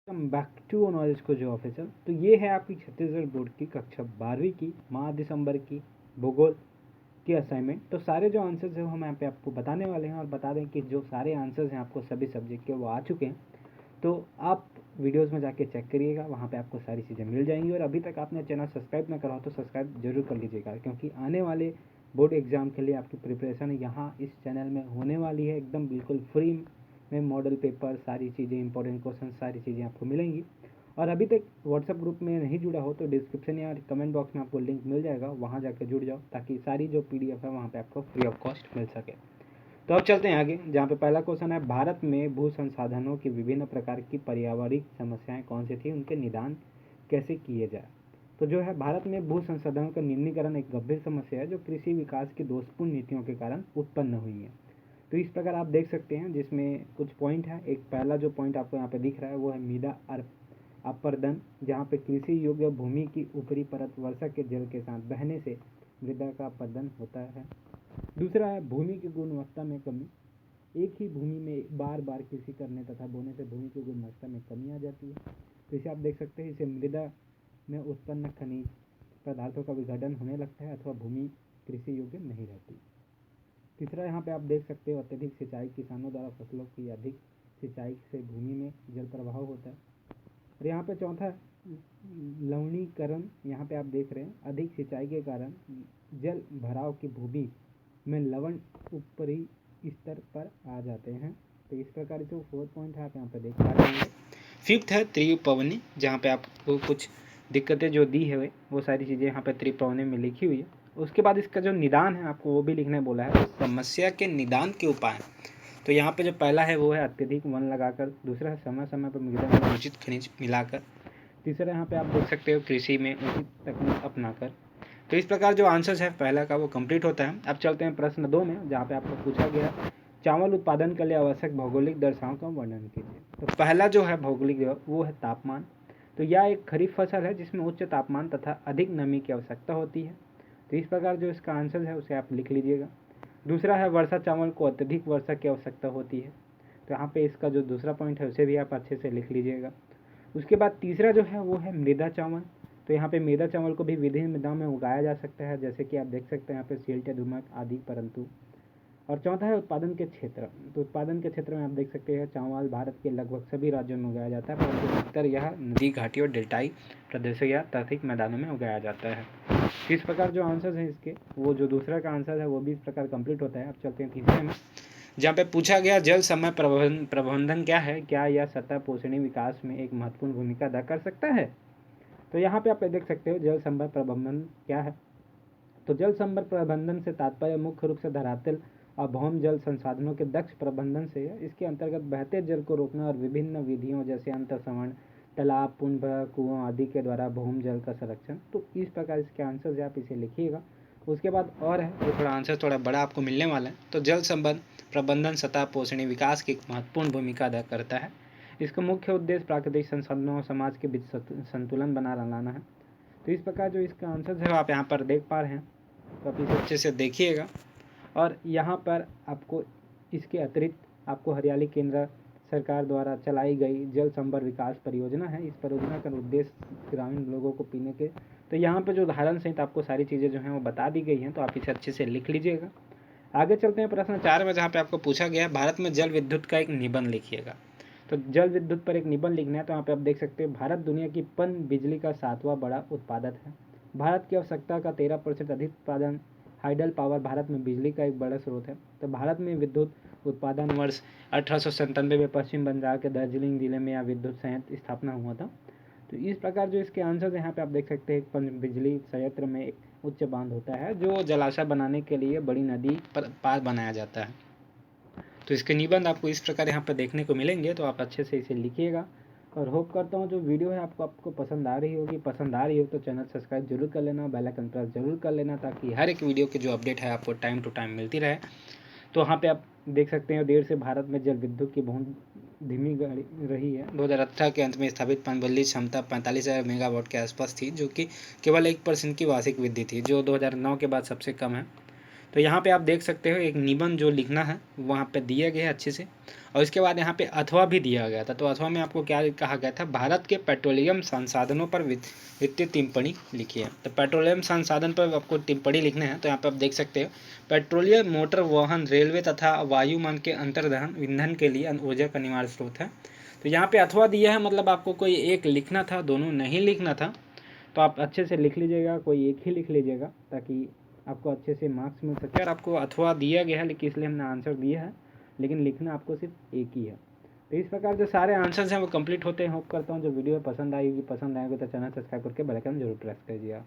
Welcome back to knowledge को जो officer. तो ये है आपकी छत्तीसगढ़ बोर्ड की कक्षा 12वीं की माह दिसंबर की भूगोल की असाइनमेंट। तो सारे जो आंसर्स हैं वो हम यहाँ पे आपको बताने वाले हैं और बता दें कि जो सारे आंसर्स हैं आपको सभी सब्जेक्ट के वो आ चुके हैं। तो आप वीडियोस में जाके चेक करिएगा, वहाँ पे आपको सारी चीज़ें मिल जाएंगी। और अभी तक आपने चैनल सब्सक्राइब ना करा हो तो सब्सक्राइब जरूर कर लीजिएगा, क्योंकि आने वाले बोर्ड एग्ज़ाम के लिए आपकी प्रिपरेशन यहाँ इस चैनल में होने वाली है एकदम बिल्कुल फ्री में। मॉडल पेपर, सारी चीज़ें, इंपॉर्टेंट क्वेश्चन, सारी चीज़ें आपको मिलेंगी। और अभी तक व्हाट्सएप ग्रुप में नहीं जुड़ा हो तो डिस्क्रिप्शन या कमेंट बॉक्स में आपको लिंक मिल जाएगा, वहाँ जाकर जुड़ जाओ ताकि सारी जो PDF है वहाँ पे आपको फ्री ऑफ कॉस्ट मिल सके। तो अब चलते हैं आगे, जहाँ पे पहला क्वेश्चन है, भारत में भू संसाधनों की विभिन्न प्रकार की पर्यावरणिक समस्याएं कौन सी थी, उनके निदान कैसे किए जाए। तो जो है, भारत में भू संसाधनों का निम्नीकरण एक गंभीर समस्या है जो कृषि विकास की दोषपूर्ण नीतियों के कारण उत्पन्न हुई है। तो इस प्रकार आप देख सकते हैं, जिसमें कुछ पॉइंट है। एक पहला जो पॉइंट आपको यहाँ पे दिख रहा है वो है मृदा अपरदन, जहाँ पे कृषि योग्य भूमि की ऊपरी परत वर्षा के जल के साथ बहने से मृदा का अपरदन होता है। दूसरा है भूमि की गुणवत्ता में कमी। एक ही भूमि में बार बार कृषि करने तथा बोने से भूमि की गुणवत्ता में कमी आ जाती है। तो इसे आप देख सकते हैं, इसे मृदा में उत्पन्न खनिज पदार्थों का विघटन होने लगता है अथवा भूमि कृषि योग्य नहीं रहती। तीसरा यहाँ पे आप देख सकते हो, अत्यधिक सिंचाई, किसानों द्वारा फसलों की अधिक सिंचाई से भूमि में जल प्रवाह होता है। और यहाँ पे चौथा लवणीकरण, यहाँ पे आप देख रहे हैं, अधिक सिंचाई के कारण जल भराव की भूमि में लवण ऊपरी स्तर पर आ जाते हैं। तो इस प्रकार जो 4 पॉइंट है आप यहाँ पे देख पा रहे हैं। फिफ्थ है त्रिपवनी, जहाँ पे आपको कुछ दिक्कतें जो दी है वो सारी चीज़ें यहाँ पे त्रिपवनी में लिखी हुई है। उसके बाद इसका जो निदान है आपको वो भी लिखने बोला है, समस्या के निदान के उपाय। तो यहाँ पे जो पहला है वो है अत्यधिक वन लगाकर। दूसरा है समय समय पर मृदा में उचित खनिज मिलाकर। तीसरा यहाँ पे आप देख सकते हो कृषि में उचित तकनीक अपनाकर। तो इस प्रकार जो आंसर्स है पहला का वो कंप्लीट होता है। अब चलते हैं प्रश्न 2 में, जहाँ पे आपको पूछा गया चावल उत्पादन के लिए आवश्यक भौगोलिक दशाओं का वर्णन कीजिए। तो पहला जो है भौगोलिक वो है तापमान। तो यह एक खरीफ फसल है जिसमें उच्च तापमान तथा अधिक नमी की आवश्यकता होती है। तो इस प्रकार जो इसका आंसर है उसे आप लिख लीजिएगा। दूसरा है वर्षा चावल को अत्यधिक वर्षा की आवश्यकता होती है। तो यहाँ पे इसका जो दूसरा पॉइंट है उसे भी आप अच्छे से लिख लीजिएगा। उसके बाद तीसरा जो है वो है मृदा चावल। तो यहाँ पे मृदा चावल को भी विभिन्न मृदाओं में उगाया जा सकता है, जैसे कि आप देख सकते हैं यहाँ पे सिल्ट, दुमक आदि, परंतु। और चौथा है उत्पादन के क्षेत्र। तो उत्पादन के क्षेत्र में आप देख सकते हैं चावल भारत के लगभग सभी राज्यों में उगाया जाता है, परंतु अधिकतर यह नदी, घाटी और डेल्टाई प्रदेशों या तटीय मैदानों में उगाया जाता है। इस प्रकार जो आंसर है इसके, वो जो दूसरा का आंसर है वो भी इस प्रकार कंप्लीट होता है। अब चलते हैं तीसरे में, जहाँ पे पूछा गया जल समय प्रबंधन क्या है, क्या यह सतह पोषणी विकास में एक महत्वपूर्ण भूमिका अदा कर सकता है। तो यहाँ पे आप देख सकते हो जल संभर प्रबंधन क्या है। तो जल संभर प्रबंधन से तात्पर्य मुख्य रूप से धरातल और भौम जल संसाधनों के दक्ष प्रबंधन से है। इसके अंतर्गत बहते जल को रोकना और विभिन्न विधियों जैसे अंतःसवर्ण, तालाब, पुनः कुओं आदि के द्वारा भूम जल का संरक्षण। तो इस प्रकार इसके आंसर से आप इसे लिखिएगा। उसके बाद और है, वो थोड़ा आंसर थोड़ा बड़ा आपको मिलने वाला है। तो जल संबंध प्रबंधन सतह पोषणी विकास की एक महत्वपूर्ण भूमिका अदा करता है। इसका मुख्य उद्देश्य प्राकृतिक संसाधनों और समाज के बीच संतुलन बना लाना है। तो इस प्रकार जो इसका आंसर है आप यहाँ पर देख पा रहे हैं, तो आप इसे अच्छे से देखिएगा। और यहाँ पर आपको इसके अतिरिक्त आपको हरियाली केंद्र सरकार द्वारा चलाई गई जल संभर विकास परियोजना है। इस परियोजना का उद्देश्य ग्रामीण लोगों को पीने के, तो यहाँ पर जो उदाहरण सहित आपको सारी चीज़ें जो हैं वो बता दी गई हैं, तो आप इसे अच्छे से लिख लीजिएगा। आगे चलते हैं प्रश्न 4 में, जहाँ पे आपको पूछा गया है भारत में जल विद्युत का एक निबंध लिखिएगा। तो जल विद्युत पर एक निबंध लिखना है। तो यहाँ पे आप देख सकते हैं, भारत दुनिया की पन बिजली का 7वां बड़ा उत्पादक है। भारत की आवश्यकता का 13% अधिक उत्पादन हाइडल पावर भारत में बिजली का एक बड़ा स्रोत है। तो भारत में विद्युत उत्पादन वर्ष 1897 में पश्चिम बंगाल के दार्जिलिंग जिले में यह विद्युत संयंत्र स्थापना हुआ था। तो इस प्रकार जो इसके आंसर यहाँ पे आप देख सकते हैं, पन बिजली संयंत्र में एक उच्च बांध होता है जो जलाशय बनाने के लिए बड़ी नदी पर पार बनाया जाता है। तो इसके निबंध आपको इस प्रकार यहाँ पर देखने को मिलेंगे, तो आप अच्छे से इसे लिखिएगा। और होप करता हूँ जो वीडियो है आपको पसंद आ रही होगी। पसंद आ रही हो तो चैनल सब्सक्राइब जरूर कर लेना, बेल आइकन प्रेस जरूर कर लेना, ताकि हर एक वीडियो की जो अपडेट है आपको टाइम टू टाइम मिलती रहे। तो वहाँ पे आप देख सकते हैं, देर से भारत में जल विद्युत की बहुत धीमी रही है। 2018 के अंत में स्थापित पनबल्ली क्षमता 45,000 मेगावाट के आसपास थी, जो कि केवल 1% की वार्षिक वृद्धि थी, जो 2009 के बाद सबसे कम है। तो यहाँ पे आप देख सकते हो एक निबंध जो लिखना है वहाँ पे दिया गया है अच्छे से, और इसके बाद यहाँ पे अथवा भी दिया गया था। तो अथवा में आपको क्या कहा गया था, भारत के पेट्रोलियम संसाधनों पर वित्तीय टिप्पणी लिखी है। तो पेट्रोलियम संसाधन पर आपको टिप्पणी लिखने हैं। तो यहाँ पे आप देख सकते हो पेट्रोलियम मोटर वाहन, रेलवे तथा वायुयान के अंतर्दहन ईंधन के लिए ऊर्जा का अनिवार्य स्रोत है। तो यहाँ पे अथवा दिया है, मतलब आपको कोई एक लिखना था, दोनों नहीं लिखना था। तो आप अच्छे से लिख लीजिएगा, कोई एक ही लिख लीजिएगा ताकि आपको अच्छे से मार्क्स मिल सके। और आपको अथवा दिया गया है लेकिन इसलिए हमने आंसर दिया है, लेकिन लिखना आपको सिर्फ एक ही है। तो इस प्रकार जो सारे आंसर्स हैं वो कंप्लीट होते हैं। होप करता हूँ जो वीडियो पसंद आएगी तो चैनल सब्सक्राइब करके बेल आइकन जरूर प्रेस कीजिए।